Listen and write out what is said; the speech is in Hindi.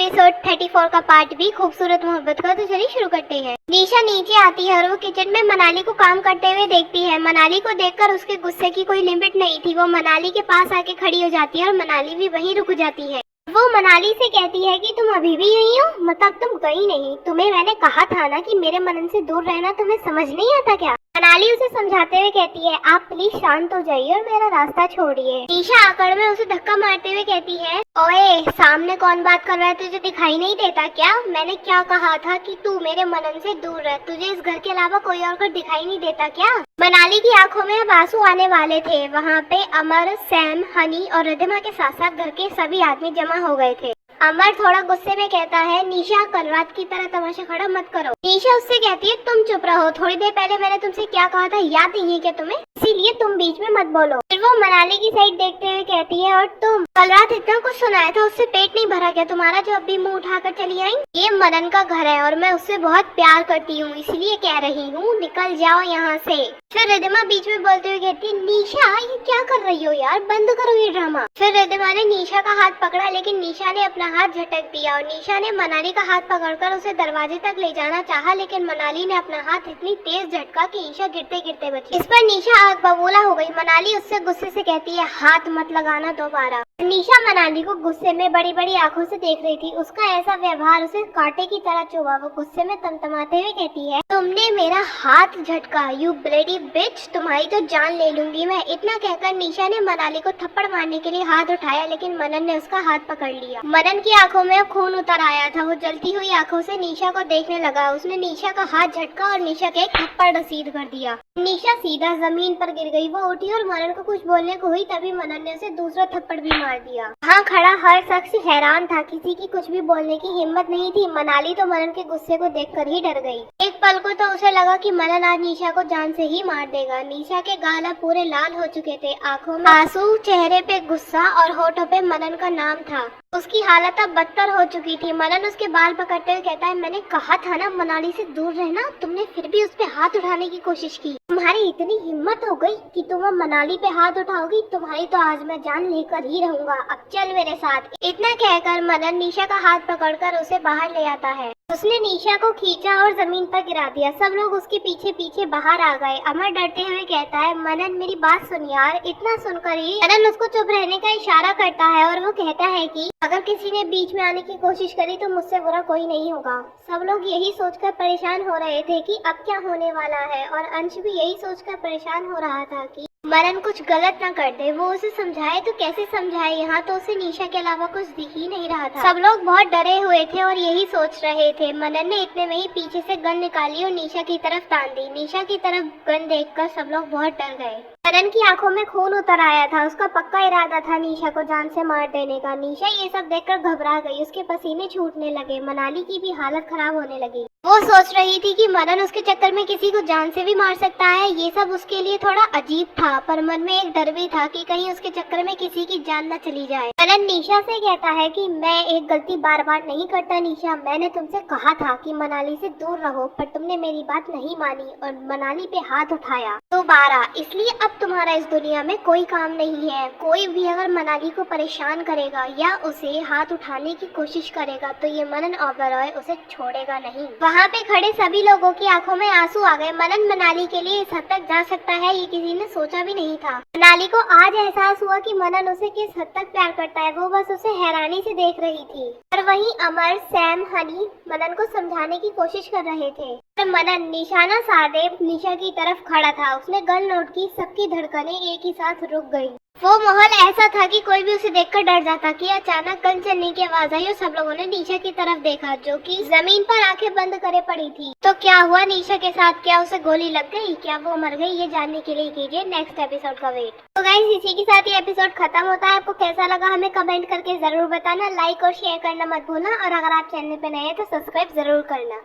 एपिसोड 34 का पार्ट भी खूबसूरत मोहब्बत का। तो चलिए शुरू करते हैं। निशा नीचे आती है और वो किचन में मनाली को काम करते हुए देखती है। मनाली को देखकर उसके गुस्से की कोई लिमिट नहीं थी। वो मनाली के पास आके खड़ी हो जाती है और मनाली भी वहीं रुक जाती है। वो मनाली से कहती है कि तुम अभी भी यहीं हो, मतलब तुम गई नहीं। तुम्हें मैंने कहा था ना कि मेरे मनन से दूर रहना, तुम्हें समझ नहीं आता क्या? मनाली उसे समझाते हुए कहती है, आप प्लीज शांत हो जाइए और मेरा रास्ता छोड़िए। निशा आकड़ में उसे धक्का मारते हुए कहती है, ओए सामने कौन बात कर रहा है, तुझे दिखाई नहीं देता क्या? मैंने क्या कहा था कि तू मेरे मनन से दूर रह, तुझे इस घर के अलावा कोई और घर दिखाई नहीं देता क्या? मनाली की आंखों में अब आंसू आने वाले थे। वहाँ पे अमर, सैम, हनी और रिद्धिमा के साथ साथ घर के सभी आदमी जमा हो गए थे। अमर थोड़ा गुस्से में कहता है, निशा कल रात की तरह तमाशा खड़ा मत करो। निशा उससे कहती है, तुम चुप रहो, थोड़ी देर पहले मैंने तुमसे क्या कहा था याद नहीं है क्या तुम्हें? इसीलिए तुम बीच में मत बोलो। फिर वो मनाली की साइड देखते हुए कहती है, और तुम कल रात इतना कुछ सुनाया था, उससे पेट नहीं भरा क्या तुम्हारा जो अभी मुंह उठाकर चली आई? ये मनन का घर है और मैं उससे बहुत प्यार करती हूँ, इसलिए कह रही हूँ निकल जाओ यहाँ से। फिर रिद्धिमा बीच में बोलते हुए कहती है, निशा ये क्या कर रही हो यार, बंद करो ये ड्रामा। फिर रिद्धिमा ने निशा का हाथ पकड़ा, लेकिन निशा ने अपना हाथ झटक दिया और निशा ने मनाली का हाथ पकड़कर उसे दरवाजे तक ले जाना चाहा, लेकिन मनाली ने अपना हाथ इतनी तेज झटका कि निशा गिरते गिरते बची। इस पर निशा आग बबूला हो गई। मनाली उससे गुस्से से कहती है, हाथ मत लगाना दोबारा। निशा मनाली को गुस्से में बड़ी बड़ी आंखों से देख रही थी। उसका ऐसा व्यवहार उसे कांटे की तरह चुभा। वो गुस्से में तमतमाते हुए कहती है, तुमने मेरा हाथ झटका, यू ब्लेडी बिच, तुम्हारी तो जान ले लूंगी मैं। इतना कहकर निशा ने मनाली को थप्पड़ मारने के लिए हाथ उठाया, लेकिन मनन ने उसका हाथ पकड़ लिया। मनन की आंखों में खून उतर आया था। वो जलती हुई आंखों से निशा को देखने लगा। उसने निशा का हाथ झटका और निशा के एक थप्पड़ रसीद कर दिया। निशा सीधा जमीन पर गिर गई। वो उठी और मनन को कुछ बोलने को हुई, तभी मनन ने उसे दूसरा थप्पड़ भी मार दिया। वहाँ खड़ा हर शख्स हैरान था, किसी की कुछ भी बोलने की हिम्मत नहीं थी। मनाली तो मनन के गुस्से को देखकर ही डर गई। एक पल को तो उसे लगा कि मनन आज निशा को जान से ही मार देगा। निशा के गाल अब पूरे लाल हो चुके थे, आंखों में आंसू, चेहरे पे गुस्सा और होठों पे मनन का नाम था। उसकी हालत अब बदतर हो चुकी थी। मनन उसके बाल पकड़ते हुए कहता है, मैंने कहा था ना मनाली से दूर रहना, तुमने फिर भी उस पे हाथ उठाने की कोशिश की। तुम्हारी इतनी हिम्मत हो गई कि तुम अब मनाली पे हाथ उठाओगी, तुम्हारी तो आज मैं जान लेकर ही रहूंगा। अब चल मेरे साथ। इतना कहकर मनन निशा का हाथ पकड़कर उसे बाहर ले आता है। उसने निशा को खींचा और जमीन पर गिरा दिया। सब लोग उसके पीछे पीछे बाहर आ गए। अमर डरते हुए कहता है, मनन मेरी बात सुन यार। इतना सुनकर ही मनन उसको चुप रहने का इशारा करता है और वो कहता है कि अगर किसी ने बीच में आने की कोशिश करी तो मुझसे बुरा कोई नहीं होगा। सब लोग यही सोचकर परेशान हो रहे थे कि अब क्या होने वाला है, और अंश भी यही सोचकर परेशान हो रहा था कि मनन कुछ गलत ना कर दे। वो उसे समझाए तो कैसे समझाए, यहाँ तो उसे निशा के अलावा कुछ दिख ही नहीं रहा था। सब लोग बहुत डरे हुए थे और यही सोच रहे थे। मनन ने इतने में ही पीछे से गन निकाली और निशा की तरफ तान दी। निशा की तरफ गन देखकर सब लोग बहुत डर गए। मनन की आंखों में खून उतर आया था। उसका पक्का इरादा था निशा को जान से मार देने का। निशा ये सब देखकर घबरा गई। उसके पसीने छूटने लगे। मनाली की भी हालत खराब होने लगी। वो सोच रही थी कि मनन उसके चक्कर में किसी को जान से भी मार सकता है। ये सब उसके लिए थोड़ा अजीब था, पर मन में एक डर भी था कि कहीं उसके चक्कर में किसी की जान न चली जाए। मनन निशा से कहता है कि मैं एक गलती बार बार नहीं करता निशा, मैंने तुमसे कहा था कि मनाली से दूर रहो, पर तुमने मेरी बात नहीं मानी और मनाली पे हाथ उठाया दोबारा। इसलिए अब तुम्हारा इस दुनिया में कोई काम नहीं है। कोई भी अगर मनाली को परेशान करेगा या उसे हाथ उठाने की कोशिश करेगा तो ये मनन ओबेरॉय उसे छोड़ेगा नहीं। वहाँ पे खड़े सभी लोगों की आंखों में आंसू आ गए। मनन मनाली के लिए इस हद तक जा सकता है ये किसी ने सोचा भी नहीं था। मनाली को आज एहसास हुआ कि मनन उसे किस हद तक प्यार करता है। वो बस उसे हैरानी से देख रही थी। और वहीं अमर, सैम, हनी मनन को समझाने की कोशिश कर रहे थे। पर मनन निशाना साधे निशा की तरफ खड़ा था। उसने गन लोड की। सबकी धड़कनें एक ही साथ रुक गई। वो माहौल ऐसा था कि कोई भी उसे देखकर डर जाता कि अचानक गन चलने की आवाज आई और सब लोगों ने निशा की तरफ देखा, जो कि जमीन पर आंखें बंद करे पड़ी थी। तो क्या हुआ निशा के साथ? क्या उसे गोली लग गई? क्या वो मर गई? ये जानने के लिए कीजिए नेक्स्ट एपिसोड का वेट। तो गाइस इसी के साथ ये एपिसोड खत्म होता है। आपको कैसा लगा हमें कमेंट करके जरूर बताना। लाइक और शेयर करना मत भूलना, और अगर आप चैनल पे नए हैं तो सब्सक्राइब जरूर करना।